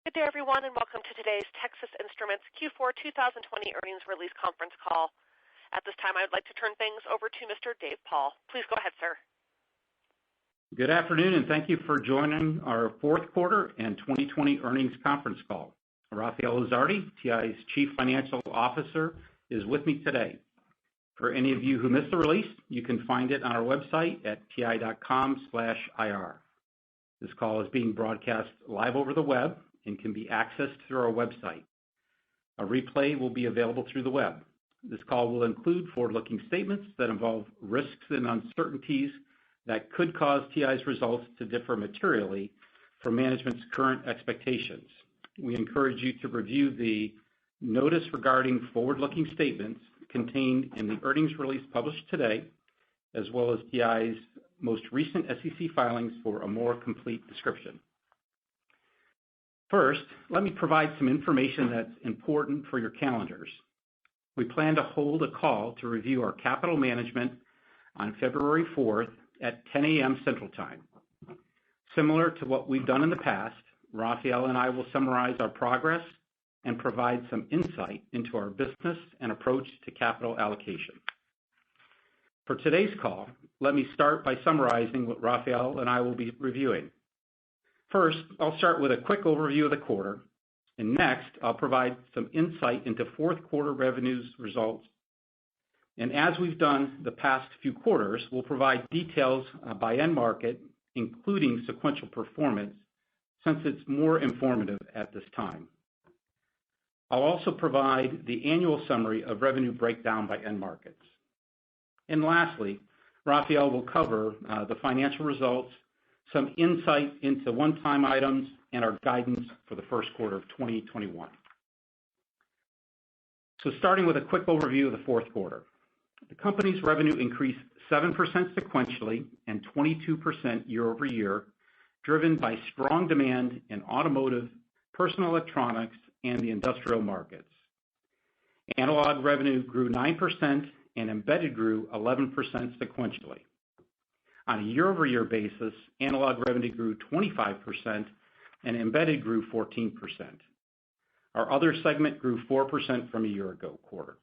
Good day, everyone, and welcome to today's Texas Instruments Q4 2020 earnings release conference call. At this time, I would like to turn things over to Mr. Dave Paul. Please go ahead, sir. Good afternoon, and thank you for joining our fourth quarter and 2020 earnings conference call. Rafael Lizardi, TI's Chief Financial Officer, is with me today. For any of you who missed the release, you can find it on our website at ti.com/ir. This call is being broadcast live over the web and can be accessed through our website. A replay will be available through the web. This call will include forward-looking statements that involve risks and uncertainties that could cause TI's results to differ materially from management's current expectations. We encourage you to review the notice regarding forward-looking statements contained in the earnings release published today, as well as TI's most recent SEC filings for a more complete description. First, let me provide some information that's important for your calendars. We plan to hold a call to review our capital management on February 4th at 10 a.m. Central Time. Similar to what we've done in the past, Rafael and I will summarize our progress and provide some insight into our business and approach to capital allocation. For today's call, let me start by summarizing what Rafael and I will be reviewing. First, I'll start with a quick overview of the quarter, and next, I'll provide some insight into fourth quarter revenues results. And as we've done the past few quarters, we'll provide details by end market, including sequential performance, since it's more informative at this time. I'll also provide the annual summary of revenue breakdown by end markets. And lastly, Rafael will cover the financial results, some insight into one-time items, and our guidance for the first quarter of 2021. So starting with a quick overview of the fourth quarter. The company's revenue increased 7% sequentially and 22% year over year, driven by strong demand in automotive, personal electronics, and the industrial markets. Analog revenue grew 9% and embedded grew 11% sequentially. On a year-over-year basis, analog revenue grew 25% and embedded grew 14%. Our other segment grew 4% from a year ago quarter.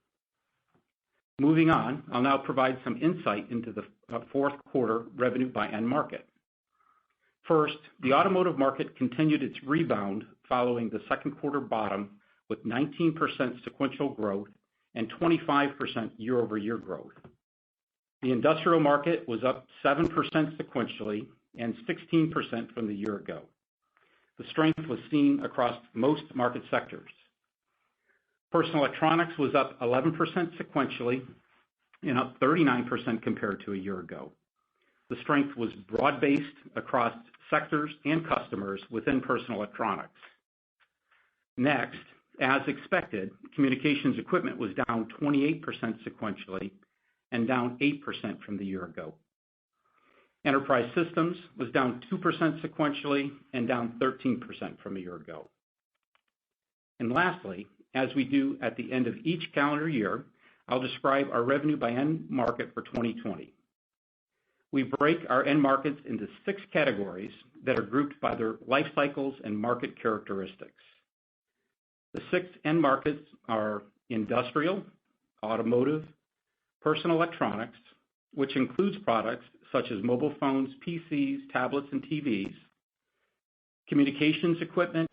Moving on, I'll now provide some insight into the fourth quarter revenue by end market. First, the automotive market continued its rebound following the second quarter bottom with 19% sequential growth and 25% year-over-year growth. The industrial market was up 7% sequentially and 16% from the year ago. The strength was seen across most market sectors. Personal electronics was up 11% sequentially and up 39% compared to a year ago. The strength was broad-based across sectors and customers within personal electronics. Next, as expected, communications equipment was down 28% sequentially and down 8% from the year ago. Enterprise systems was down 2% sequentially and down 13% from a year ago. And lastly, as we do at the end of each calendar year, I'll describe our revenue by end market for 2020. We break our end markets into 6 categories that are grouped by their life cycles and market characteristics. The 6 end markets are industrial, automotive, personal electronics, which includes products such as mobile phones, PCs, tablets, and TVs, communications equipment,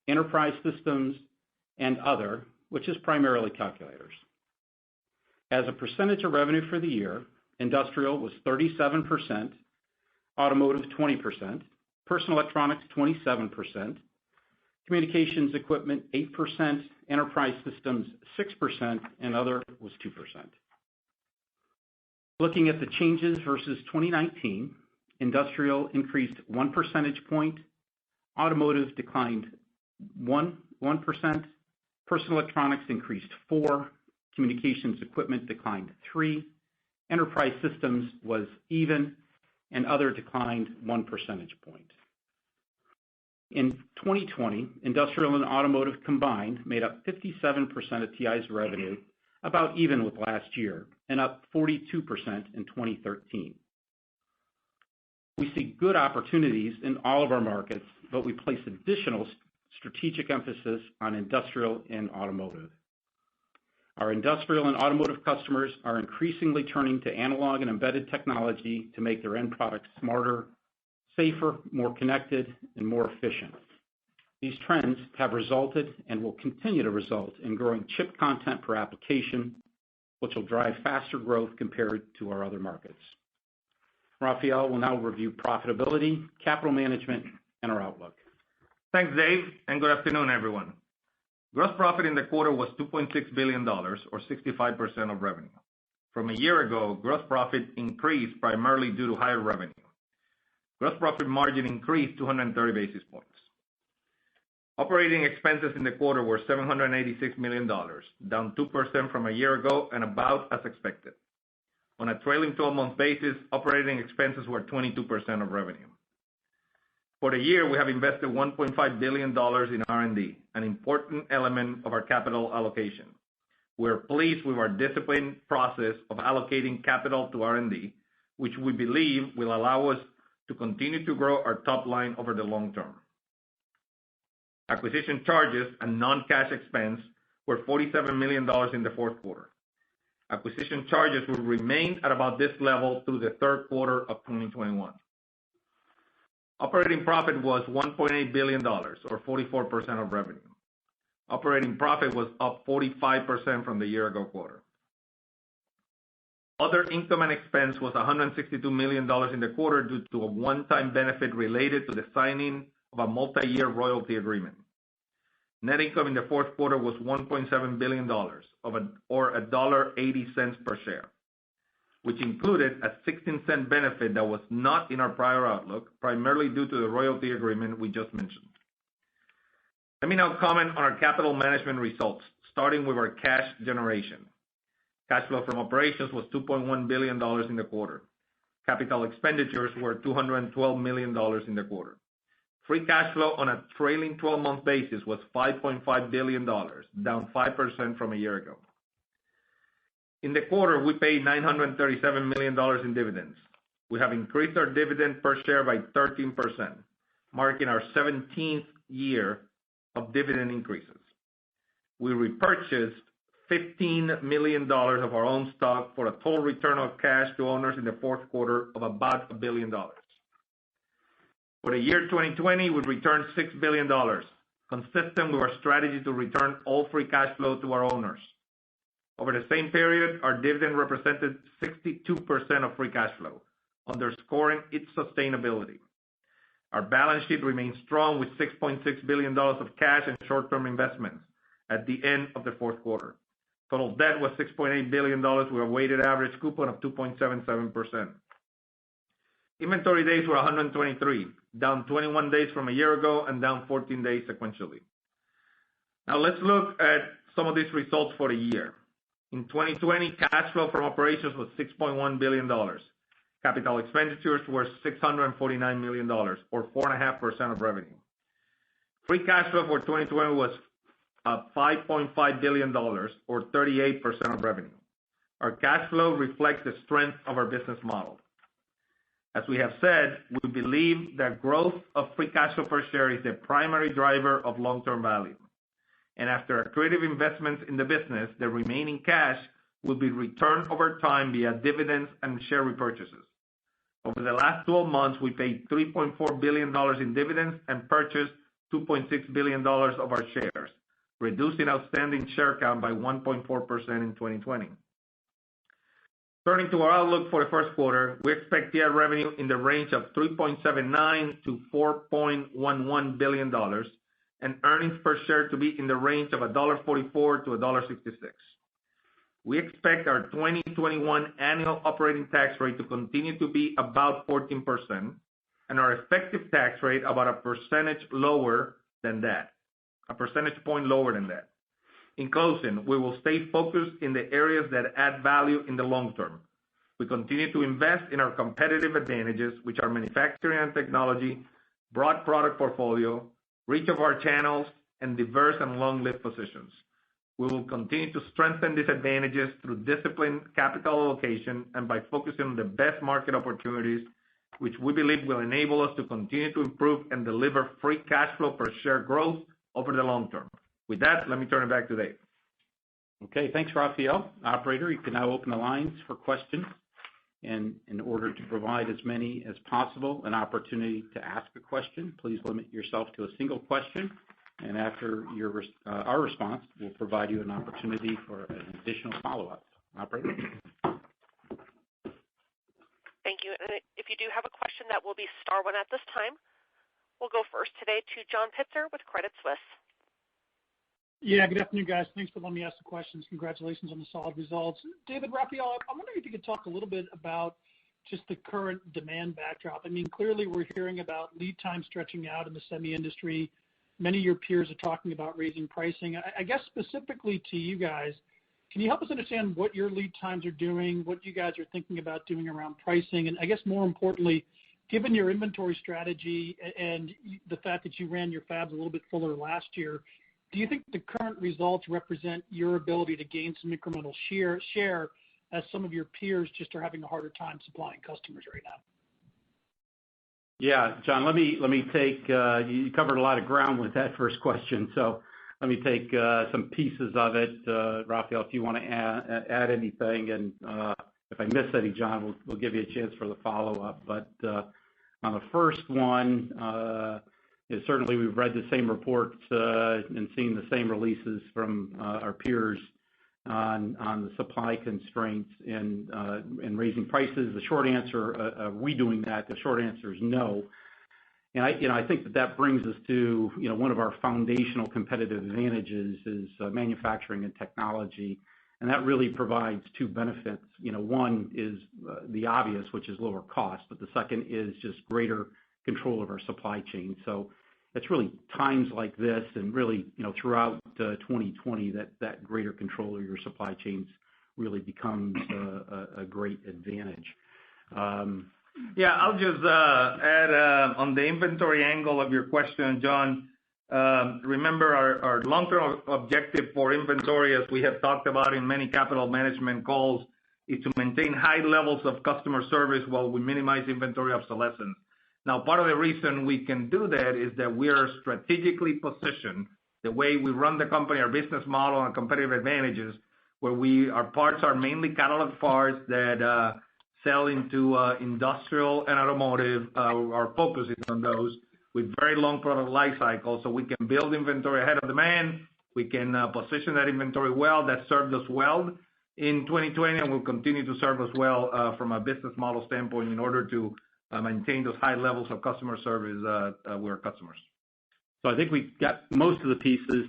enterprise systems, and other, which is primarily calculators. As a percentage of revenue for the year, industrial was 37%, automotive 20%, personal electronics 27%, communications equipment 8%, enterprise systems 6%, and other was 2%. Looking at the changes versus 2019, industrial increased 1 percentage point, automotive declined 1%, personal electronics increased 4%, communications equipment declined 3%, enterprise systems was even, and other declined 1 percentage point. In 2020, industrial and automotive combined made up 57% of TI's revenue, about even with last year, and up 42% in 2013. We see good opportunities in all of our markets, but we place additional strategic emphasis on industrial and automotive. Our industrial and automotive customers are increasingly turning to analog and embedded technology to make their end products smarter, safer, more connected, and more efficient. These trends have resulted and will continue to result in growing chip content per application, which will drive faster growth compared to our other markets. Rafael will now review profitability, capital management, and our outlook. Thanks, Dave, and good afternoon, everyone. Gross profit in the quarter was $2.6 billion, or 65% of revenue. From a year ago, gross profit increased primarily due to higher revenue. Gross profit margin increased 230 basis points. Operating expenses in the quarter were $786 million, down 2% from a year ago and about as expected. On a trailing 12-month basis, operating expenses were 22% of revenue. For the year, we have invested $1.5 billion in R&D, an important element of our capital allocation. We're pleased with our disciplined process of allocating capital to R&D, which we believe will allow us to continue to grow our top line over the long term. Acquisition charges and non-cash expense were $47 million in the fourth quarter. Acquisition charges will remain at about this level through the third quarter of 2021. Operating profit was $1.8 billion, or 44% of revenue. Operating profit was up 45% from the year-ago quarter. Other income and expense was $162 million in the quarter due to a one-time benefit related to the signing of a multi-year royalty agreement. Net income in the fourth quarter was $1.7 billion, or $1.80 per share, which included a 16-cent benefit that was not in our prior outlook, primarily due to the royalty agreement we just mentioned. Let me now comment on our capital management results, starting with our cash generation. Cash flow from operations was $2.1 billion in the quarter. Capital expenditures were $212 million in the quarter. Free cash flow on a trailing 12-month basis was $5.5 billion, down 5% from a year ago. In the quarter, we paid $937 million in dividends. We have increased our dividend per share by 13%, marking our 17th year of dividend increases. We repurchased $15 million of our own stock for a total return of cash to owners in the fourth quarter of about $1 billion. For the year 2020, we returned $6 billion, consistent with our strategy to return all free cash flow to our owners. Over the same period, our dividend represented 62% of free cash flow, underscoring its sustainability. Our balance sheet remains strong with $6.6 billion of cash and short-term investments at the end of the fourth quarter. Total debt was $6.8 billion with a weighted average coupon of 2.77%. Inventory days were 123, down 21 days from a year ago and down 14 days sequentially. Now let's look at some of these results for the year. In 2020, cash flow from operations was $6.1 billion. Capital expenditures were $649 million, or 4.5% of revenue. Free cash flow for 2020 was $5.5 billion, or 38% of revenue. Our cash flow reflects the strength of our business model. As we have said, we believe that growth of free cash flow per share is the primary driver of long-term value. And after accretive investments in the business, the remaining cash will be returned over time via dividends and share repurchases. Over the last 12 months, we paid $3.4 billion in dividends and purchased $2.6 billion of our shares, reducing outstanding share count by 1.4% in 2020. Turning to our outlook for the first quarter, we expect TI revenue in the range of $3.79 to $4.11 billion and earnings per share to be in the range of $1.44 to $1.66. We expect our 2021 annual operating tax rate to continue to be about 14% and our effective tax rate about a percentage point lower than that. In closing, we will stay focused in the areas that add value in the long term. We continue to invest in our competitive advantages, which are manufacturing and technology, broad product portfolio, reach of our channels, and diverse and long-lived positions. We will continue to strengthen these advantages through disciplined capital allocation and by focusing on the best market opportunities, which we believe will enable us to continue to improve and deliver free cash flow per share growth over the long term. With that, let me turn it back to Dave. Okay, thanks, Rafael. Operator, you can now open the lines for questions. And in order to provide as many as possible an opportunity to ask a question, please limit yourself to a single question. And after our response, we'll provide you an opportunity for an additional follow-up. Operator? Thank you. And if you do have a question, that will be star one at this time. We'll go first today to John Pitzer with Credit Suisse. Yeah, good afternoon, guys. Thanks for letting me ask the questions. Congratulations on the solid results. David, Rafael, I'm wondering if you could talk a little bit about just the current demand backdrop. I mean, clearly we're hearing about lead time stretching out in the semi industry. Many of your peers are talking about raising pricing. I guess specifically to you guys, can you help us understand what your lead times are doing, what you guys are thinking about doing around pricing, and I guess more importantly, given your inventory strategy and the fact that you ran your fabs a little bit fuller last year, do you think the current results represent your ability to gain some incremental share as some of your peers just are having a harder time supplying customers right now? Yeah, John, let me take, you covered a lot of ground with that first question, so let me take some pieces of it. Rafael, if you want to add anything, and if I miss any, John, we'll give you a chance for the follow-up. But on the first one, certainly we've read the same reports and seen the same releases from our peers on the supply constraints and raising prices. The short answer, are we doing that? The short answer is no. And I think that brings us to one of our foundational competitive advantages is manufacturing and technology, and that really provides two benefits. One is the obvious, which is lower cost, but the second is just greater control of our supply chain. So it's really times like this and really throughout 2020 that greater control of your supply chains really becomes a great advantage. Yeah, I'll just add on the inventory angle of your question, John. Remember our long-term objective for inventory, as we have talked about in many capital management calls, is to maintain high levels of customer service while we minimize inventory obsolescence. Now, part of the reason we can do that is that we are strategically positioned, the way we run the company, our business model and competitive advantages, where our parts are mainly catalog parts that sell into industrial and automotive. Our focus is on those with very long product life cycles, so we can build inventory ahead of demand. We can position that inventory well. That served us well in 2020 and will continue to serve us well from a business model standpoint in order to maintain those high levels of customer service with our customers. So I think we got most of the pieces.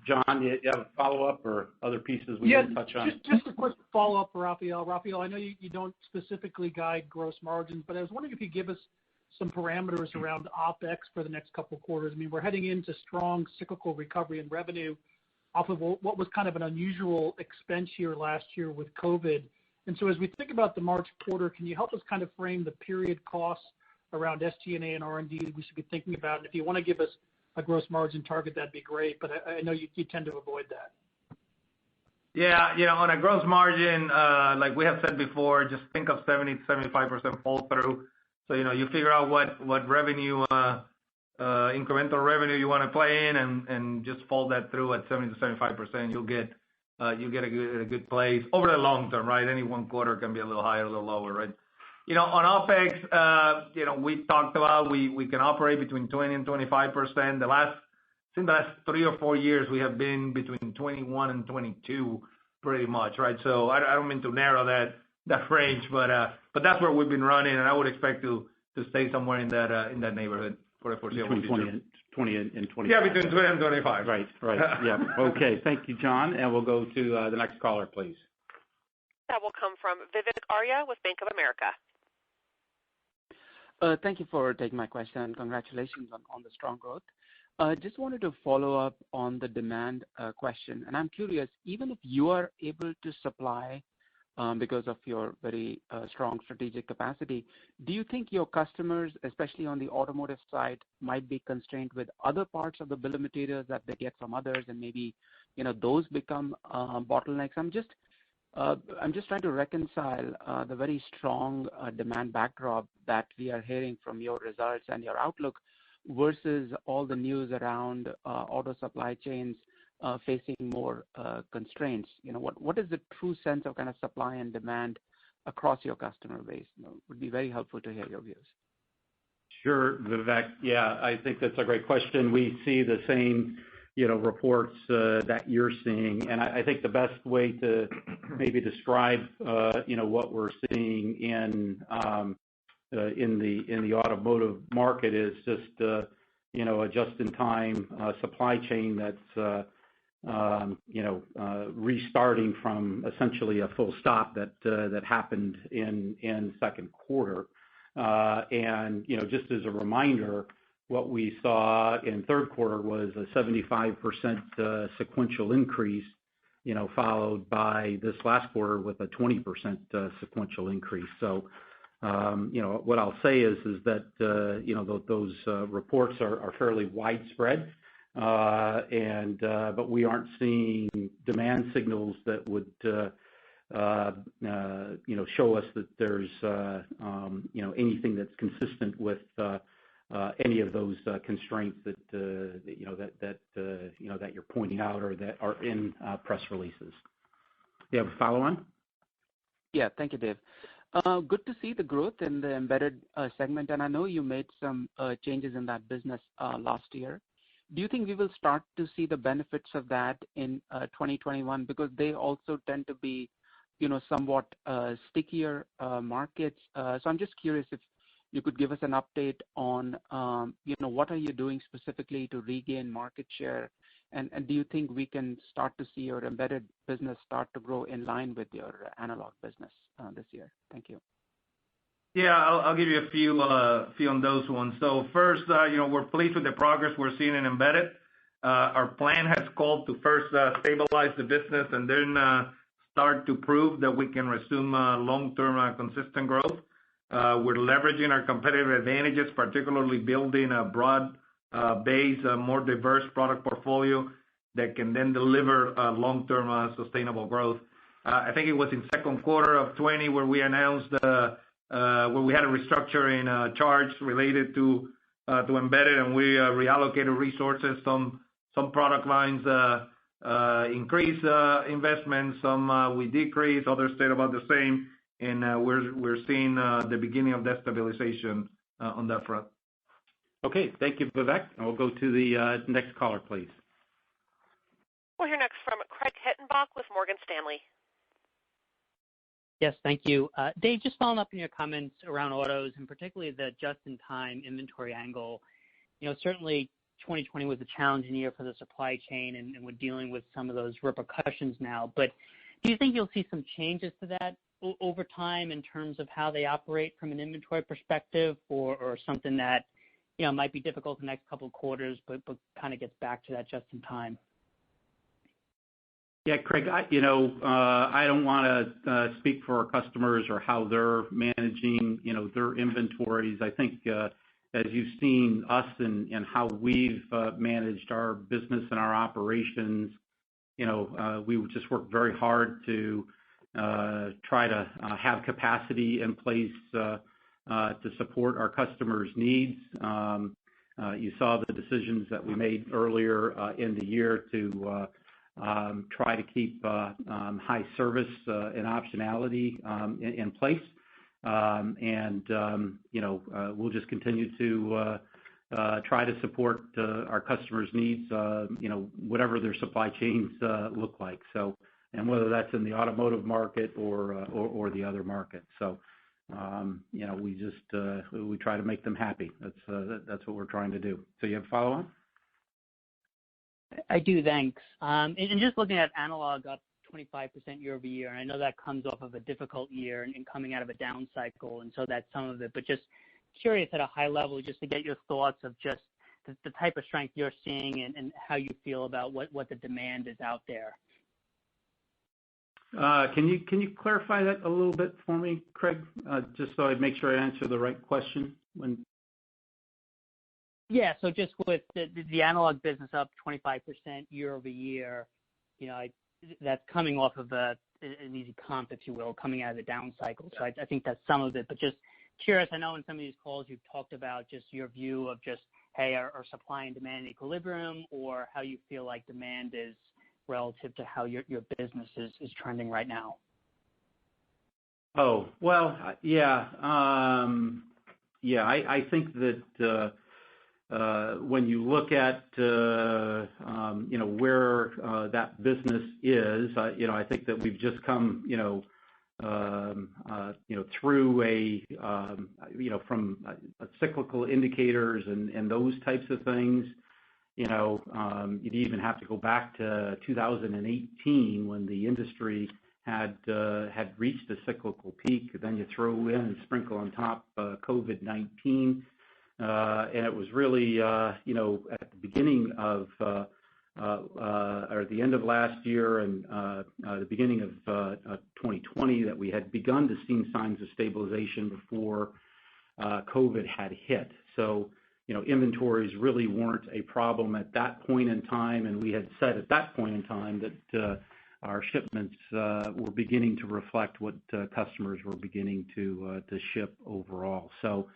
John, you have a follow-up or other pieces we didn't touch on? Just a quick follow-up for Rafael. Rafael, I know you don't specifically guide gross margins, but I was wondering if you could give us some parameters around opex for the next couple of quarters. I mean, we're heading into strong cyclical recovery in revenue off of what was kind of an unusual expense year last year with COVID. And so as we think about the March quarter, can you help us kind of frame the period costs around SG&A and R&D that we should be thinking about? And if you want to give us a gross margin target, that'd be great, but I know you tend to avoid that. Yeah, on a gross margin, like we have said before, just think of 70 to 75% fall through. So, you figure out what revenue, incremental revenue you want to play in and just fold that through at 70 to 75%. You'll get a good place over the long term, right? Any one quarter can be a little higher, a little lower, right? On OPEX, we talked about we can operate between 20 and 25%. The last 3 or 4 years, we have been between 21 and 22 pretty much, right? So I don't mean to narrow that range, but that's where we've been running, and I would expect to stay somewhere in that neighborhood for the foreseeable future. 20 and 25. Yeah, between 20 and 25. Right. Yeah. Okay. Thank you, John. And we'll go to the next caller, please. That will come from Vivek Arya with Bank of America. Thank you for taking my question. Congratulations on the strong growth. Just wanted to follow up on the demand question. And I'm curious, even if you are able to supply because of your very strong strategic capacity, do you think your customers, especially on the automotive side, might be constrained with other parts of the bill of materials that they get from others, and maybe those become bottlenecks? I'm just trying to reconcile the very strong demand backdrop that we are hearing from your results and your outlook versus all the news around auto supply chains facing more constraints? What is the true sense of kind of supply and demand across your customer base? Would be very helpful to hear your views. Sure, Vivek. Yeah, I think that's a great question. We see the same, reports that you're seeing, and I think the best way to maybe describe, what we're seeing in the automotive market is just, a just-in-time supply chain that's, restarting from essentially a full stop that happened in second quarter. And just as a reminder, what we saw in third quarter was a 75% sequential increase, followed by this last quarter with a 20% sequential increase. So, what I'll say is that, those reports are fairly widespread, but we aren't seeing demand signals that would, show us that there's, anything that's consistent with any of those constraints that you're pointing out or that are in press releases. You have a follow-on? Yeah, thank you, Dave. Good to see the growth in the embedded segment, and I know you made some changes in that business last year. Do you think we will start to see the benefits of that in 2021? Because they also tend to be, somewhat stickier markets. So I'm just curious if you could give us an update on, what are you doing specifically to regain market share? And do you think we can start to see your embedded business start to grow in line with your analog business this year? Thank you. Yeah, I'll give you a few on those ones. So first, we're pleased with the progress we're seeing in embedded. Our plan has called to first stabilize the business and then start to prove that we can resume long-term consistent growth. We're leveraging our competitive advantages, particularly building a broad base, a more diverse product portfolio that can then deliver long-term sustainable growth. I think it was in second quarter of 2020 where we announced where we had a restructuring charge related to embedded, and we reallocated resources. Some product lines increase investment, some we decrease, others stayed about the same, and we're seeing the beginning of that stabilization on that front. Okay, thank you, Vivek. And we'll go to the next caller, please. We'll hear next from Craig Hettenbach with Morgan Stanley. Yes, thank you. Dave, just following up on your comments around autos and particularly the just-in-time inventory angle. Certainly 2020 was a challenging year for the supply chain, and we're dealing with some of those repercussions now. But do you think you'll see some changes to that over time in terms of how they operate from an inventory perspective, or something that might be difficult the next couple of quarters, but kind of gets back to that just-in-time? Yeah, Craig, I don't want to speak for our customers or how they're managing, their inventories. I think as you've seen us and how we've managed our business and our operations, we would just work very hard to try to have capacity in place to support our customers' needs. You saw the decisions that we made earlier in the year to try to keep high service and optionality in place. We'll just continue to try to support our customers' needs, whatever their supply chains look like. So, and whether that's in the automotive market or the other market. So, we try to make them happy. That's what we're trying to do. So you have a follow-on? I do, thanks. And just looking at analog up 25% year over year, and I know that comes off of a difficult year and coming out of a down cycle, and so that's some of it. But just curious at a high level, just to get your thoughts of just the type of strength you're seeing and how you feel about what the demand is out there. Can you clarify that a little bit for me, Craig? Just so I make sure I answer the right question. Yeah, so just with the analog business up 25% year over year, that's coming off of an easy comp, if you will, coming out of the down cycle. So I think that's some of it. But just curious, I know in some of these calls you've talked about just your view of just hey, are supply and demand in equilibrium, or how you feel like demand is relative to how your business is trending right now? Oh, well, yeah. I think that when you look at where that business is, I think that we've just come through from cyclical indicators and those types of things. You'd even have to go back to 2018 when the industry had reached a cyclical peak. Then you throw in and sprinkle on top COVID-19. And it was really, at the beginning of, or the end of last year and the beginning of 2020 that we had begun to see signs of stabilization before COVID had hit. So, inventories really weren't a problem at that point in time, and we had said at that point in time that our shipments were beginning to reflect what customers were beginning to ship overall. So,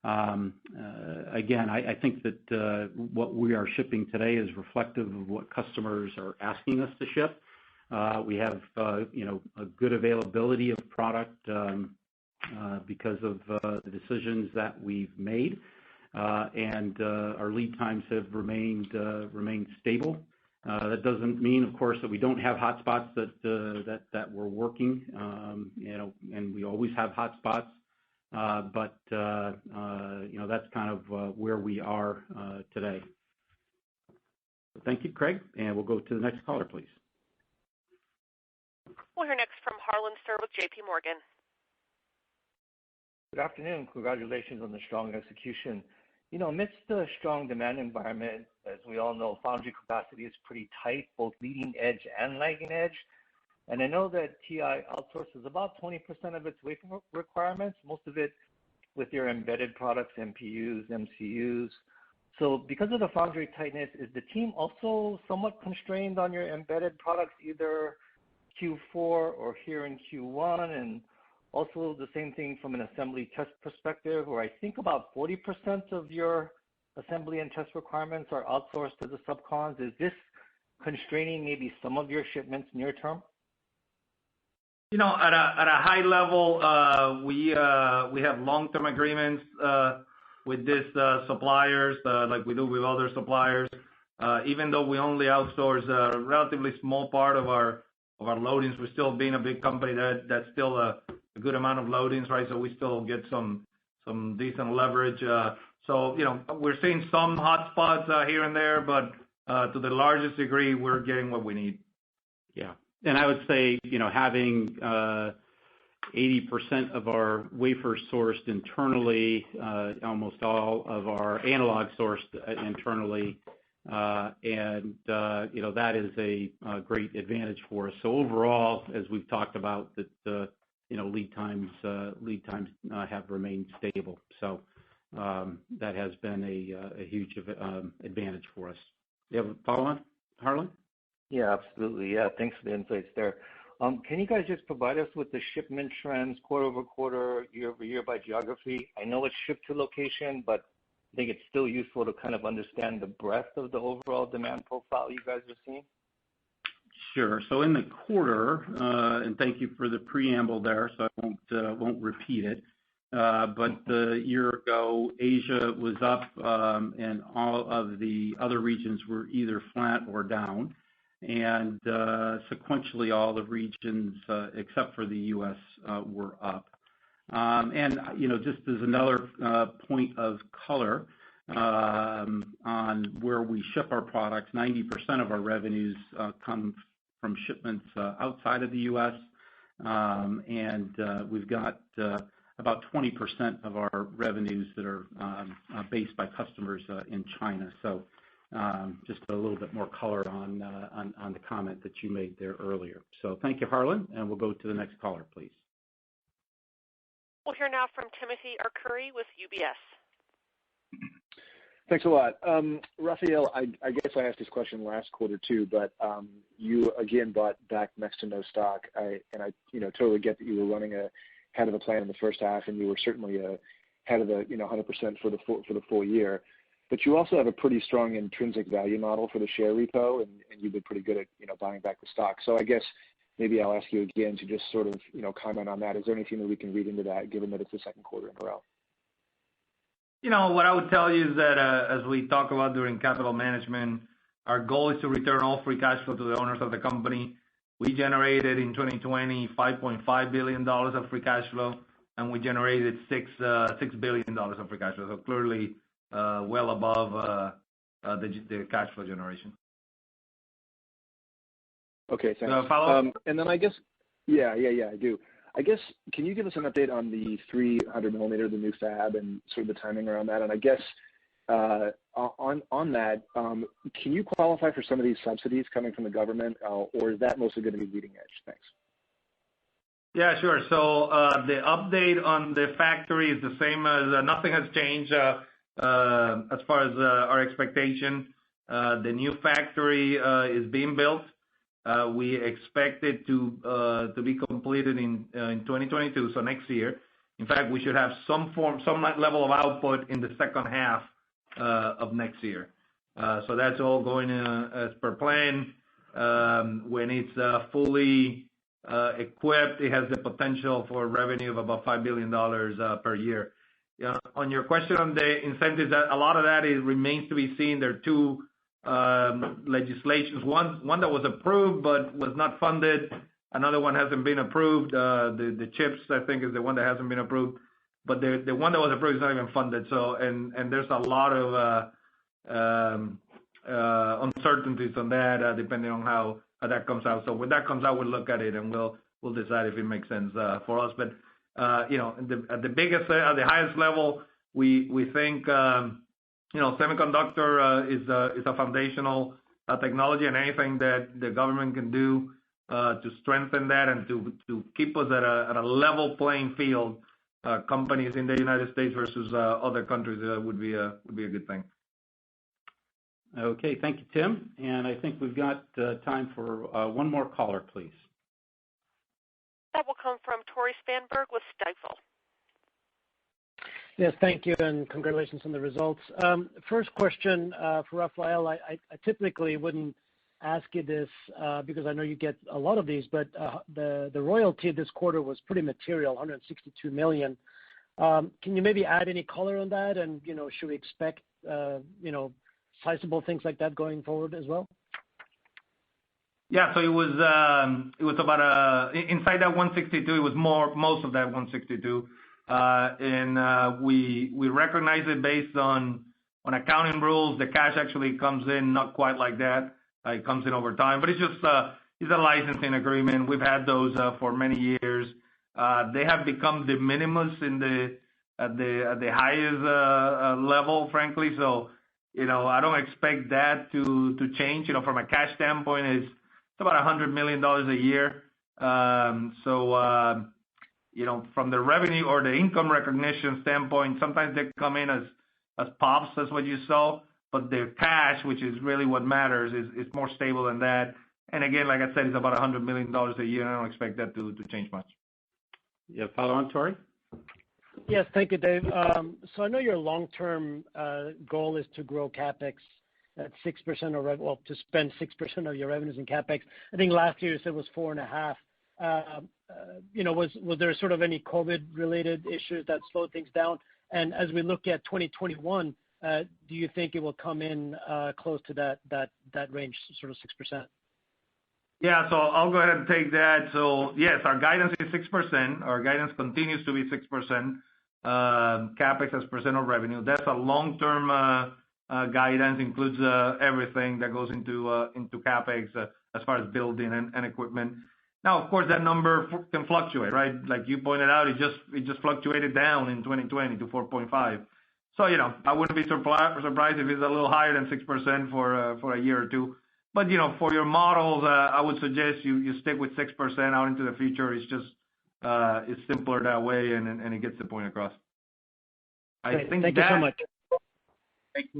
again, I think that what we are shipping today is reflective of what customers are asking us to ship. We have, a good availability of product because of the decisions that we've made, and our lead times have remained stable. That doesn't mean, of course, that we don't have hot spots that we're working, and we always have hot spots. But that's kind of where we are today. So thank you, Craig, and we'll go to the next caller, please. We'll hear next from Harlan Sur with J.P. Morgan. Good afternoon. Congratulations on the strong execution. Amidst the strong demand environment, as we all know, foundry capacity is pretty tight, both leading edge and lagging edge. And I know that TI outsources about 20% of its wafer requirements, most of it with your embedded products, MPUs, MCUs. So because of the foundry tightness, is the team also somewhat constrained on your embedded products, either Q4 or here in Q1? And also the same thing from an assembly test perspective, where I think about 40% of your assembly and test requirements are outsourced to the subcons. Is this constraining maybe some of your shipments near term? At a high level, we have long-term agreements with these suppliers, like we do with other suppliers. Even though we only outsource a relatively small part of our loadings, we're still being a big company. That's still a good amount of loadings, right? So we still get some decent leverage. So we're seeing some hot spots here and there, but to the largest degree, we're getting what we need. Yeah. And I would say, having 80% of our wafers sourced internally, almost all of our analog sourced internally, and that is a great advantage for us. So overall, as we've talked about, that lead times have remained stable. So that has been a huge advantage for us. You have a follow-on, Harlan? Yeah, absolutely. Yeah, thanks for the insights there. Can you guys just provide us with the shipment trends quarter-over-quarter, year-over-year by geography? I know it's shipped to location, but I think it's still useful to kind of understand the breadth of the overall demand profile you guys are seeing. Sure. So in the quarter, and thank you for the preamble there, so I won't repeat it. But the year ago, Asia was up, and all of the other regions were either flat or down. And sequentially, all the regions except for the U.S. were up. And just as another point of color on where we ship our products, 90% of our revenues come from shipments outside of the U.S. And we've got about 20% of our revenues that are based by customers in China. So just a little bit more color on the comment that you made there earlier. So thank you, Harlan, and we'll go to the next caller, please. We'll hear now from Timothy Arcuri with UBS. Thanks a lot. Rafael, I guess I asked this question last quarter too, but you again bought back next to no stock. I totally get that you were running ahead of the plan in the first half, and you were certainly ahead of the 100% for the full year. but you also have a pretty strong intrinsic value model for the share repo, and you've been pretty good at buying back the stock. So I guess maybe I'll ask you again to just sort of comment on that. Is there anything that we can read into that, given that it's the second quarter in a row? What I would tell you is that as we talk about during capital management, our goal is to return all free cash flow to the owners of the company. We generated in 2020 $5.5 billion of free cash flow, and we generated $6 billion of free cash flow. So clearly well above the cash flow generation. Okay, thanks. Follow up? And then I guess, yeah, I do. I guess, can you give us an update on the 300 millimeter, the new fab, and sort of the timing around that? And I guess on that, can you qualify for some of these subsidies coming from the government, or is that mostly going to be leading edge? Thanks. Yeah, sure. So the update on the factory is the same as nothing has changed as far as our expectation. The new factory is being built. We expect it to be completed in 2022, so next year. In fact, we should have some level of output in the second half of next year. So that's all going as per plan. When it's fully equipped, it has the potential for revenue of about $5 billion per year. On your question on the incentives, a lot of that remains to be seen. There are two legislations. One that was approved but was not funded. Another one hasn't been approved. The CHIPS, I think, is the one that hasn't been approved. But the one that was approved is not even funded. So and there's a lot of uncertainties on that, depending on how that comes out. So when that comes out, we'll look at it and we'll decide if it makes sense for us. But at the highest level, we think semiconductor is a foundational technology, and anything that the government can do to strengthen that and to keep us at a level playing field, companies in the United States versus other countries, would be a good thing. Okay, thank you, Tim. And I think we've got time for one more caller, please. That will come from Tore Svanberg with Stifel. Yes, thank you, and congratulations on the results. First question for Rafael. I typically wouldn't ask you this because I know you get a lot of these, but the royalty this quarter was pretty material, $162 million. Can you maybe add any color on that? And should we expect sizable things like that going forward as well? Yeah, so it was about inside that 162. It was most of that 162. And we recognize it based on accounting rules. The cash actually comes in not quite like that. It comes in over time, but it's just it's a licensing agreement. We've had those for many years. They have become de minimis at the highest level, frankly. So I don't expect that to change. From a cash standpoint, it's about $100 million a year. From the revenue or the income recognition standpoint, sometimes they come in as pops, as what you saw, but the cash, which is really what matters, is more stable than that. And again, like I said, it's about $100 million a year, and I don't expect that to change much. Yeah, follow on, Tori? Yes, thank you, Dave. So I know your long-term goal is to grow CapEx at 6% to spend 6% of your revenues in CapEx. I think last year you said it was 4.5%. Was there sort of any COVID-related issues that slowed things down? And as we look at 2021, do you think it will come in close to that range, sort of 6%? Yeah, so I'll go ahead and take that. So yes, our guidance is 6%. Our guidance continues to be 6%. CapEx as percent of revenue. That's a long-term guidance, includes everything that goes into CapEx as far as building and equipment. Now, of course, that number can fluctuate, right? Like you pointed out, it just fluctuated down in 2020 to 4.5. So I wouldn't be surprised if it's a little higher than 6% for a year or two. But for your models, I would suggest you stick with 6% out into the future. It's just it's simpler that way, and it gets the point across. Great. Thank you so much.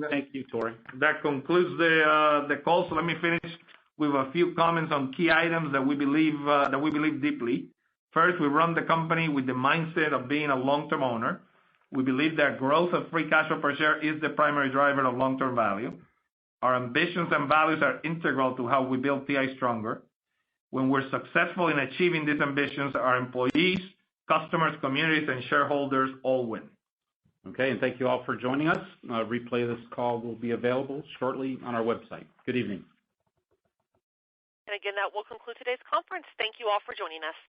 Thank you, Tori. That concludes the call. So let me finish with a few comments on key items that we believe deeply. First, we run the company with the mindset of being a long-term owner. We believe that growth of free cash flow per share is the primary driver of long-term value. Our ambitions and values are integral to how we build TI stronger. When we're successful in achieving these ambitions, our employees, customers, communities, and shareholders all win. Okay, and thank you all for joining us. A replay of this call will be available shortly on our website. Good evening. And again, that will conclude today's conference. Thank you all for joining us.